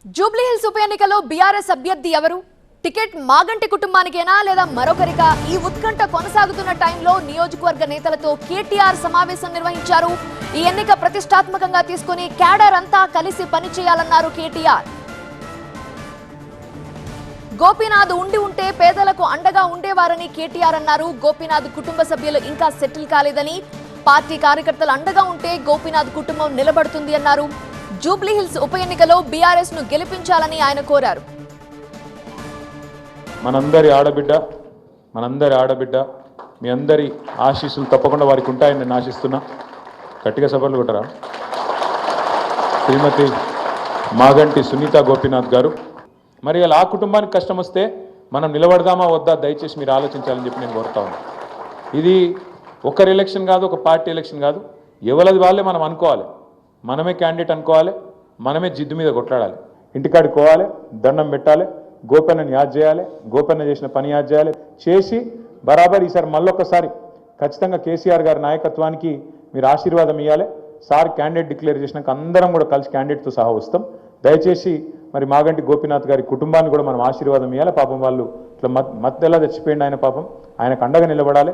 Jubilee hills ఉప ఎన్నికలో BRS అభ్యర్థి ఎవరు? టికెట్ మాగంటి కుటుంబానికేనా లేదా మరొకరికా? ఈ ఉత్కంఠ కొనసాగుతున్న టైంలో నియోజకవర్గ నేతలతో కేటీఆర్ సమావేశం నిర్వహించారు. ఈ ఎన్నిక ప్రతిష్టాత్మకంగా తీసుకుని క్యాడర్ అంతా కలిసి పనిచేయాలన్నారు కేటీఆర్. గోపీనాథ్ ఉంటే పేదలకు అండగా ఉండేవారని కేటీఆర్ అన్నారు. గోపీనాథ్ కుటుంబ సభ్యులు ఇంకా సెటిల్ కాలేదని, పార్టీ కార్యకర్తలు అండగా ఉంటే గోపీనాథ్ కుటుంబం నిలబడుతుంది అన్నారు. జూబ్లీ హిల్స్ ఉప ఎన్నికలో బీఆర్ఎస్ ను గెలిపించాలని ఆయన కోరారు. మనందరి ఆడబిడ్డ మీ అందరి ఆశీస్సులు తప్పకుండా వారికి ఉంటాయని నేను ఆశిస్తున్నా. గట్టిగా సభలు కొట్టరా. శ్రీమతి మాగంటి సునీత గోపీనాథ్ గారు, మరి అలా ఆ కుటుంబానికి కష్టం వస్తే మనం నిలబడదామా వద్దా దయచేసి మీరు ఆలోచించాలని చెప్పి నేను కోరుతా ఉన్నాను. ఇది ఒకరి ఎలక్షన్ కాదు, ఒక పార్టీ ఎలక్షన్ కాదు, ఎవరిది వాళ్ళే మనం అనుకోవాలి. మనమే క్యాండిడేట్ అనుకోవాలి, మనమే జిద్దు మీద కొట్లాడాలి. ఇంటికాడికి పోవాలి, దండం పెట్టాలి, గోపన్నని యాద్ చేయాలి, గోపన్న చేసిన పని యాద్ చేసి బరాబర్ ఈసారి మళ్ళొక్కసారి ఖచ్చితంగా కేసీఆర్ గారి నాయకత్వానికి మీరు ఆశీర్వాదం ఇవ్వాలి. సార్ క్యాండిడేట్ డిక్లేర్ చేసినాక అందరం కూడా కలిసి క్యాండిడేట్తో సహా వస్తాం. దయచేసి మరి మాగంటి గోపీనాథ్ గారి కుటుంబాన్ని కూడా మనం ఆశీర్వాదం ఇవ్వాలి. పాపం వాళ్ళు ఇట్లా మత్తెలా తెచ్చిపోయింది ఆయన, పాపం ఆయనకు అండగా నిలబడాలి.